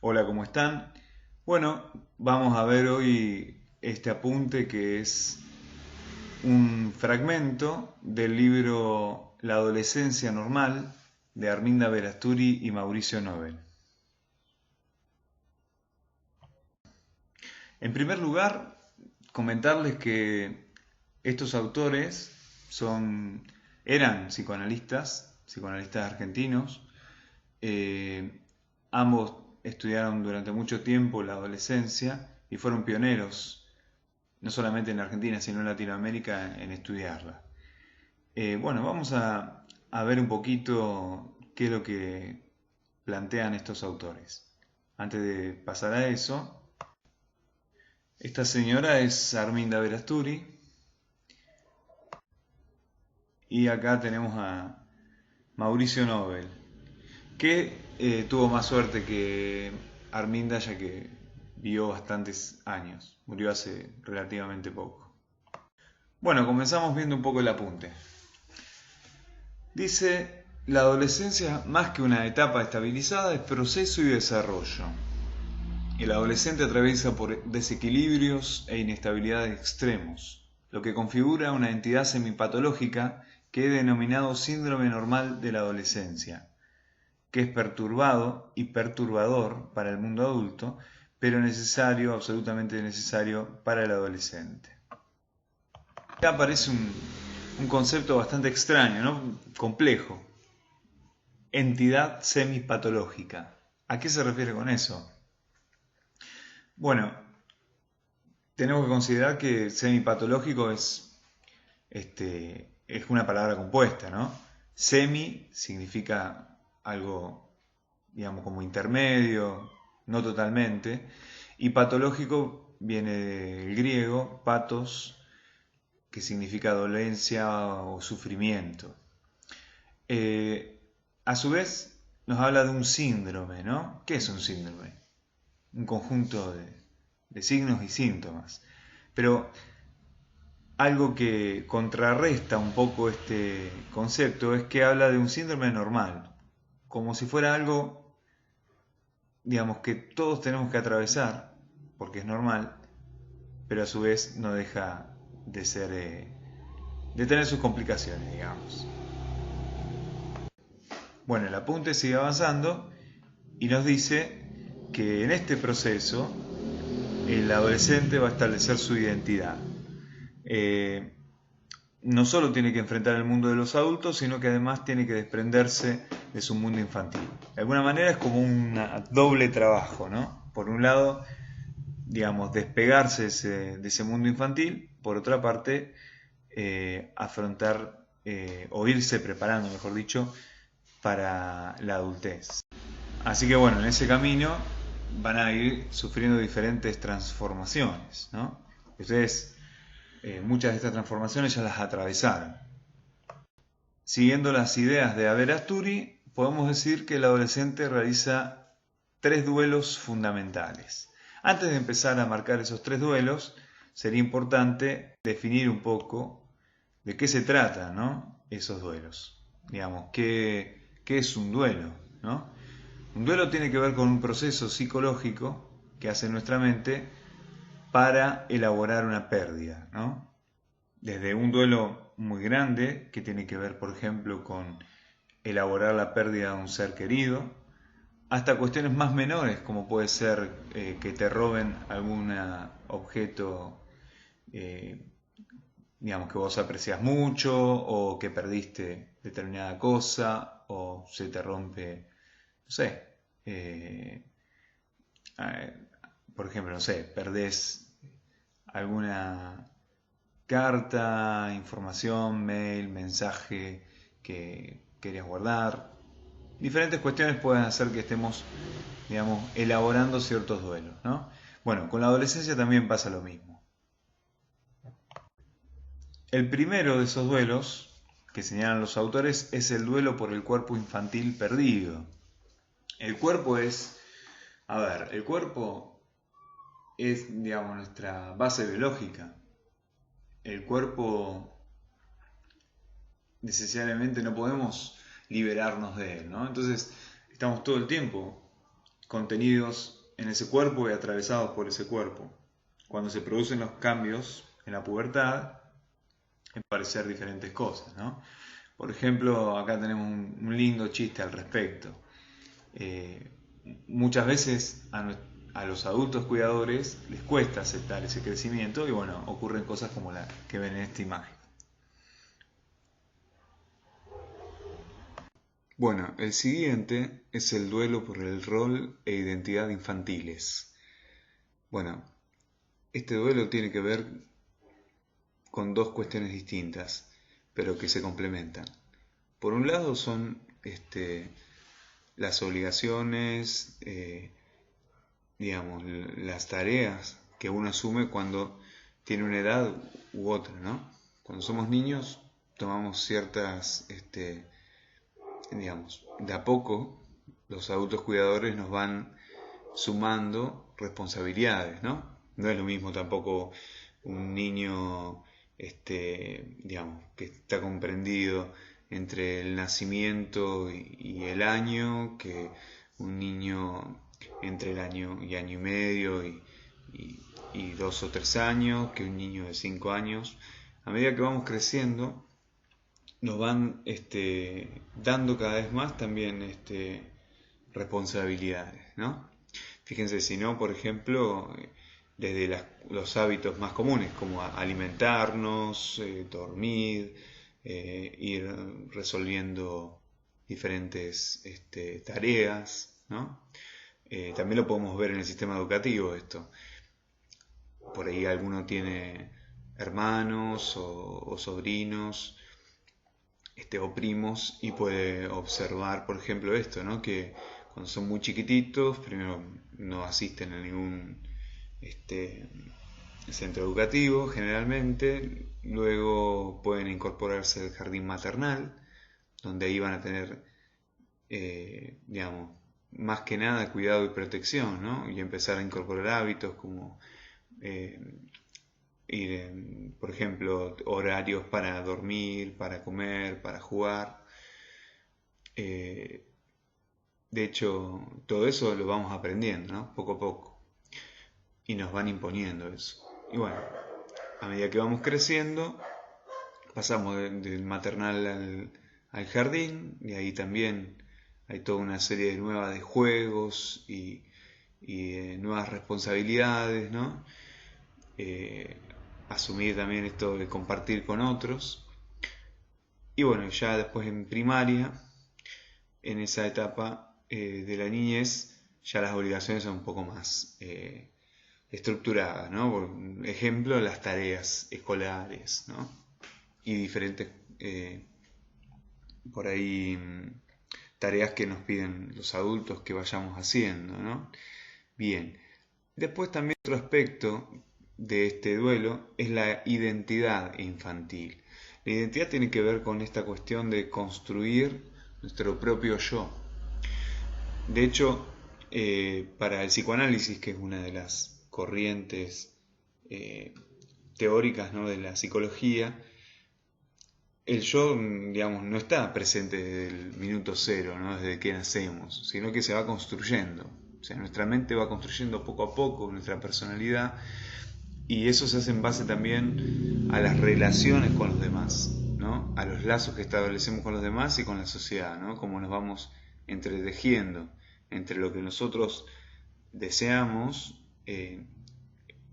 Hola, ¿cómo están? Bueno, vamos a ver hoy este apunte que es un fragmento del libro La adolescencia normal de Arminda Verasturi y Mauricio Nobel. En primer lugar, comentarles que estos autores eran psicoanalistas argentinos. Ambos estudiaron durante mucho tiempo la adolescencia y fueron pioneros, no solamente en Argentina, sino en Latinoamérica, en estudiarla. Bueno, vamos a ver un poquito qué es lo que plantean estos autores. Antes de pasar a eso, esta señora es Arminda Verasturi y acá tenemos a Mauricio Nobel, que tuvo más suerte que Arminda, ya que vivió bastantes años, murió hace relativamente poco. Bueno, comenzamos viendo un poco el apunte. Dice, la adolescencia, más que una etapa estabilizada, es proceso y desarrollo. El adolescente atraviesa por desequilibrios e inestabilidades extremos, lo que configura una entidad semipatológica que he denominado síndrome normal de la adolescencia, que es perturbado y perturbador para el mundo adulto, pero necesario, absolutamente necesario para el adolescente. Acá aparece un concepto bastante extraño, ¿no? Complejo. Entidad semipatológica. ¿A qué se refiere con eso? Bueno, tenemos que considerar que semipatológico es una palabra compuesta, ¿no? Semi significa algo, digamos, como intermedio, no totalmente, y patológico viene del griego, patos, que significa dolencia o sufrimiento. A su vez, nos habla de un síndrome, ¿no? ¿Qué es un síndrome? Un conjunto de signos y síntomas. Pero algo que contrarresta un poco este concepto es que habla de un síndrome normal, como si fuera algo, digamos, que todos tenemos que atravesar, porque es normal, pero a su vez no deja de ser, de tener sus complicaciones, digamos. Bueno, el apunte sigue avanzando y nos dice que en este proceso el adolescente va a establecer su identidad. Eh, no solo tiene que enfrentar el mundo de los adultos, sino que además tiene que desprenderse de su mundo infantil. De alguna manera es como un doble trabajo, ¿no? Por un lado, digamos, despegarse de ese mundo infantil, por otra parte, afrontar o irse preparando, mejor dicho, para la adultez. Así que bueno, en ese camino van a ir sufriendo diferentes transformaciones, ¿no? Ustedes muchas de estas transformaciones ya las atravesaron. Siguiendo las ideas de Averasturi, podemos decir que el adolescente realiza tres duelos fundamentales. Antes de empezar a marcar esos tres duelos, sería importante definir un poco de qué se trata, ¿no? Esos duelos. Digamos, ¿qué es un duelo, ¿no? Un duelo tiene que ver con un proceso psicológico que hace nuestra mente para elaborar una pérdida, ¿no? Desde un duelo muy grande, que tiene que ver, por ejemplo, con elaborar la pérdida de un ser querido, hasta cuestiones más menores, como puede ser que te roben algún objeto, eh, digamos, que vos aprecias mucho, o que perdiste determinada cosa, o se te rompe, no sé, por ejemplo, no sé, perdés alguna carta, información, mail, mensaje que querías guardar. Diferentes cuestiones pueden hacer que estemos, digamos, elaborando ciertos duelos, ¿no? Bueno, con la adolescencia también pasa lo mismo. El primero de esos duelos que señalan los autores es el duelo por el cuerpo infantil perdido. El cuerpo el cuerpo es, digamos, nuestra base biológica. El cuerpo necesariamente no podemos liberarnos de él, ¿no? Entonces estamos todo el tiempo contenidos en ese cuerpo y atravesados por ese cuerpo. Cuando se producen los cambios en la pubertad, en parecer diferentes cosas, ¿no? Por ejemplo, acá tenemos un lindo chiste al respecto. Muchas veces a los adultos cuidadores les cuesta aceptar ese crecimiento y bueno, ocurren cosas como la que ven en esta imagen. Bueno, el siguiente es el duelo por el rol e identidad infantiles. Bueno, este duelo tiene que ver con dos cuestiones distintas, pero que se complementan. Por un lado son las obligaciones, digamos, las tareas que uno asume cuando tiene una edad u otra, ¿no? Cuando somos niños tomamos ciertas, digamos, de a poco los adultos cuidadores nos van sumando responsabilidades, ¿no? No es lo mismo tampoco un niño, digamos, que está comprendido entre el nacimiento y el año, que un niño entre el año y año y medio y 2 o 3 años, que un niño de 5 años. A medida que vamos creciendo, nos van dando cada vez más también responsabilidades, ¿no? Fíjense, si no, por ejemplo, desde los hábitos más comunes, como alimentarnos, dormir, ir resolviendo diferentes tareas, ¿no? También lo podemos ver en el sistema educativo esto. Por ahí alguno tiene hermanos o sobrinos, o primos, y puede observar, por ejemplo, esto, ¿no? Que cuando son muy chiquititos, primero no asisten a ningún centro educativo generalmente, luego pueden incorporarse al jardín maternal, donde ahí van a tener, digamos, más que nada cuidado y protección, ¿no? Y empezar a incorporar hábitos como ir, por ejemplo, horarios para dormir, para comer, para jugar. De hecho, todo eso lo vamos aprendiendo, ¿no? Poco a poco. Y nos van imponiendo eso. Y bueno, a medida que vamos creciendo, pasamos del maternal al jardín, y ahí también hay toda una serie nueva de juegos y nuevas responsabilidades, ¿no? Asumir también esto de compartir con otros. Y bueno, ya después en primaria, en esa etapa de la niñez, ya las obligaciones son un poco más estructuradas, ¿no? Por ejemplo, las tareas escolares, ¿no? Y diferentes, por ahí, tareas que nos piden los adultos que vayamos haciendo, ¿no? Bien, después también otro aspecto de este duelo es la identidad infantil. La identidad tiene que ver con esta cuestión de construir nuestro propio yo. De hecho, para el psicoanálisis, que es una de las corrientes teóricas, ¿no?, de la psicología, el yo, digamos, no está presente desde el minuto cero, ¿no?, desde que nacemos, sino que se va construyendo. O sea, nuestra mente va construyendo poco a poco nuestra personalidad, y eso se hace en base también a las relaciones con los demás, ¿no? A los lazos que establecemos con los demás y con la sociedad, ¿no? Cómo nos vamos entretejiendo entre lo que nosotros deseamos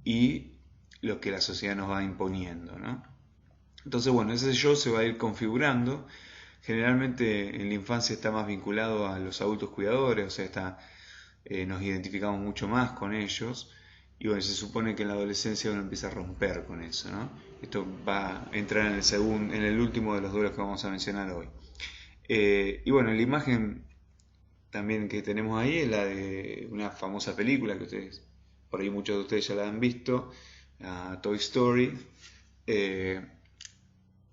y lo que la sociedad nos va imponiendo, ¿no? Entonces, bueno, ese yo se va a ir configurando. Generalmente en la infancia está más vinculado a los adultos cuidadores, o sea, nos identificamos mucho más con ellos. Y bueno, se supone que en la adolescencia uno empieza a romper con eso, ¿no? Esto va a entrar en el último de los duelos que vamos a mencionar hoy. Y bueno, la imagen también que tenemos ahí es la de una famosa película que ustedes, por ahí muchos de ustedes ya la han visto, Toy Story.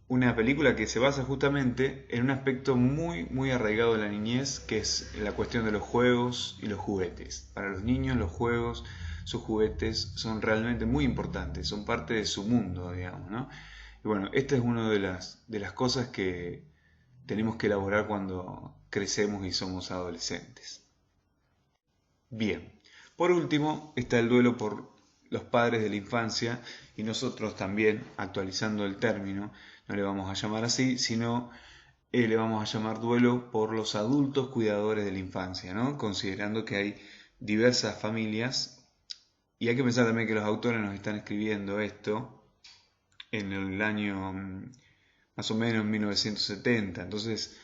Una película que se basa justamente en un aspecto muy, muy arraigado de la niñez, que es la cuestión de los juegos y los juguetes. Para los niños los juegos, sus juguetes son realmente muy importantes, son parte de su mundo, digamos, ¿no? Y bueno, esta es una de las cosas que tenemos que elaborar cuando crecemos y somos adolescentes. Bien. Por último, está el duelo por los padres de la infancia, y nosotros también, actualizando el término, no le vamos a llamar así, sino le vamos a llamar duelo por los adultos cuidadores de la infancia, ¿no? Considerando que hay diversas familias, y hay que pensar también que los autores nos están escribiendo esto en el año más o menos 1970, entonces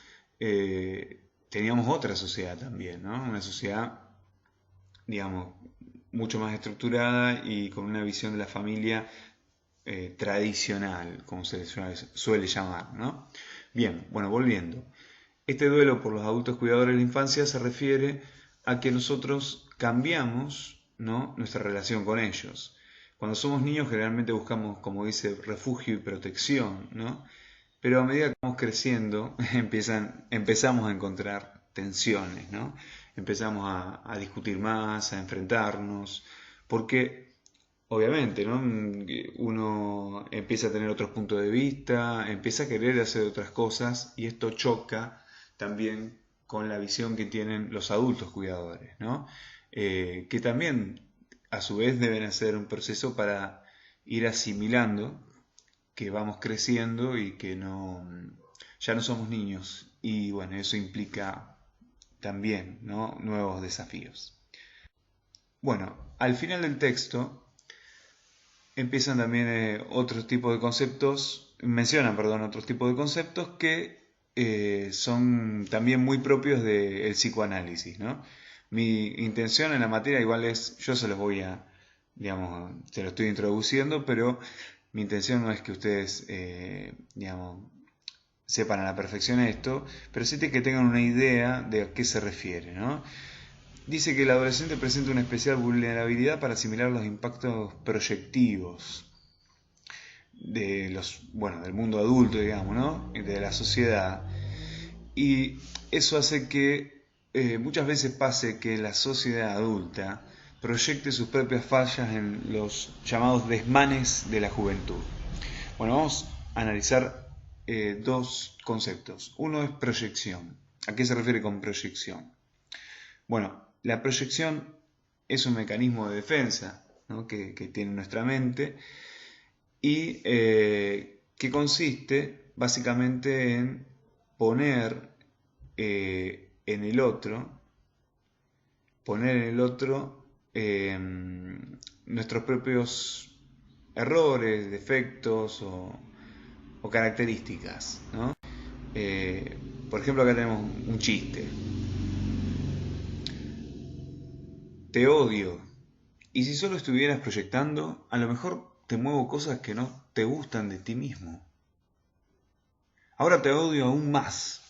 teníamos otra sociedad también, ¿no? Una sociedad, digamos, mucho más estructurada y con una visión de la familia tradicional, como se suele llamar, ¿no? Bien, bueno, volviendo. Este duelo por los adultos cuidadores de la infancia se refiere a que nosotros cambiamos, ¿no?, nuestra relación con ellos. Cuando somos niños generalmente buscamos, como dice, refugio y protección, ¿no? Pero a medida que vamos creciendo empezamos a encontrar tensiones, ¿no? Empezamos a discutir más, a enfrentarnos, porque obviamente, ¿no?, uno empieza a tener otros puntos de vista, empieza a querer hacer otras cosas, y esto choca también con la visión que tienen los adultos cuidadores, ¿no? Que también a su vez deben hacer un proceso para ir asimilando que vamos creciendo y que ya no somos niños, y bueno, eso implica también, ¿no?, nuevos desafíos. Bueno, al final del texto empiezan también otros tipos de conceptos, mencionan, perdón, otros tipos de conceptos que son también muy propios del psicoanálisis, ¿no? Mi intención en la materia igual es, yo se los voy a, digamos, se lo estoy introduciendo, pero mi intención no es que ustedes, digamos, sepan a la perfección esto, pero sí que tengan una idea de a qué se refiere, ¿no? Dice que el adolescente presenta una especial vulnerabilidad para asimilar los impactos proyectivos de del mundo adulto, digamos, ¿no?, de la sociedad. Y eso hace que muchas veces pase que la sociedad adulta proyecte sus propias fallas en los llamados desmanes de la juventud. Bueno, vamos a analizar dos conceptos. Uno es proyección. ¿A qué se refiere con proyección? Bueno, la proyección es un mecanismo de defensa, ¿no?, que tiene nuestra mente, y que consiste básicamente en poner en el otro nuestros propios errores, defectos o características, ¿no? Por ejemplo, acá tenemos un chiste. Te odio. Y si solo estuvieras proyectando, a lo mejor te muevo cosas que no te gustan de ti mismo. Ahora te odio aún más.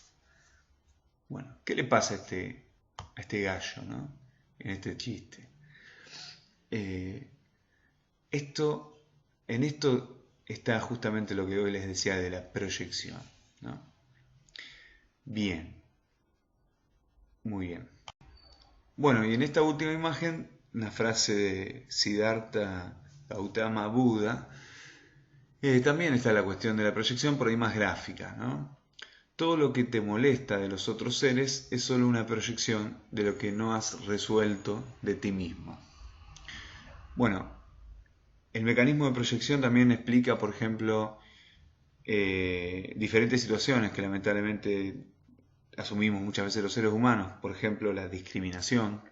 Bueno, ¿qué le pasa a este gallo, ¿no?, en este chiste? En esto está justamente lo que hoy les decía de la proyección, ¿no? Bien, muy bien. Bueno, y en esta última imagen, una frase de Siddhartha Gautama Buda, también está la cuestión de la proyección, por ahí más gráfica, ¿no? Todo lo que te molesta de los otros seres es solo una proyección de lo que no has resuelto de ti mismo. Bueno, el mecanismo de proyección también explica, por ejemplo, diferentes situaciones que lamentablemente asumimos muchas veces los seres humanos. Por ejemplo, la discriminación,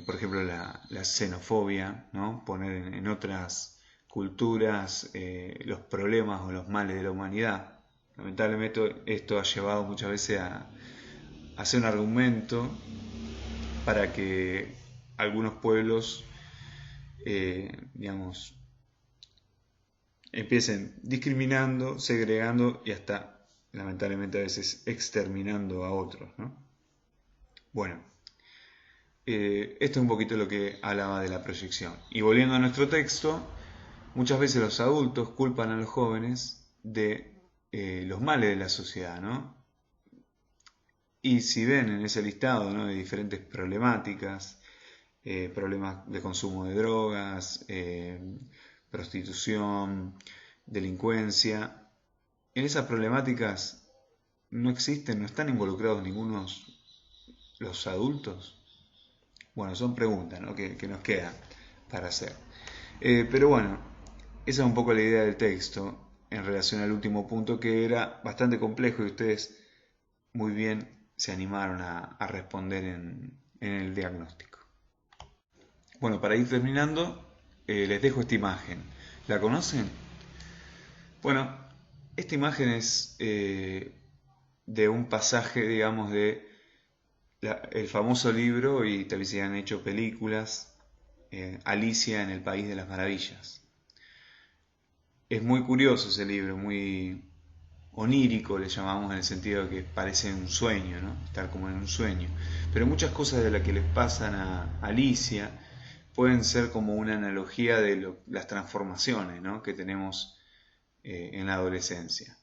por ejemplo, la xenofobia, ¿no?, poner en otras culturas los problemas o los males de la humanidad. Lamentablemente esto ha llevado muchas veces a hacer un argumento para que algunos pueblos, digamos, empiecen discriminando, segregando y hasta, lamentablemente, a veces exterminando a otros, ¿no? Bueno, esto es un poquito lo que hablaba de la proyección. Y volviendo a nuestro texto, muchas veces los adultos culpan a los jóvenes de los males de la sociedad, ¿no? Y si ven en ese listado, ¿no?, de diferentes problemáticas, problemas de consumo de drogas, prostitución, delincuencia, en esas problemáticas no existen, no están involucrados ningunos los adultos. Bueno, son preguntas, ¿no? que nos quedan para hacer. Pero bueno, esa es un poco la idea del texto en relación al último punto, que era bastante complejo y ustedes muy bien se animaron a responder en el diagnóstico. Bueno, para ir terminando, les dejo esta imagen. ¿La conocen? Bueno, esta imagen es de un pasaje, digamos, de el famoso libro, y también se han hecho películas, Alicia en el País de las Maravillas. Es muy curioso ese libro, muy onírico le llamamos, en el sentido de que parece un sueño, ¿no? Estar como en un sueño. Pero muchas cosas de las que les pasan a Alicia pueden ser como una analogía de las transformaciones, ¿no? que tenemos en la adolescencia.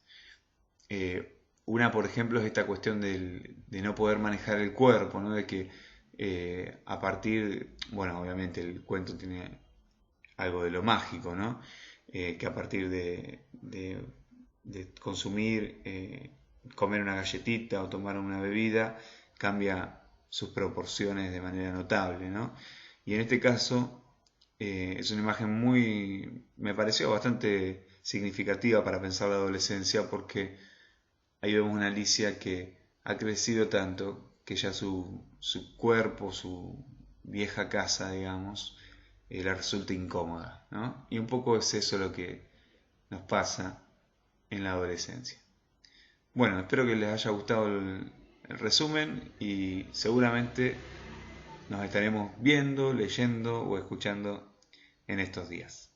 Una, por ejemplo, es esta cuestión de no poder manejar el cuerpo, ¿no? De que a partir, bueno, obviamente el cuento tiene algo de lo mágico, ¿no? Que a partir de consumir, comer una galletita o tomar una bebida, cambia sus proporciones de manera notable, ¿no? Y en este caso es una imagen me pareció bastante significativa para pensar la adolescencia, porque ahí vemos una Alicia que ha crecido tanto que ya su cuerpo, su vieja casa, digamos, le resulta incómoda, ¿no? Y un poco es eso lo que nos pasa en la adolescencia. Bueno, espero que les haya gustado el resumen y seguramente nos estaremos viendo, leyendo o escuchando en estos días.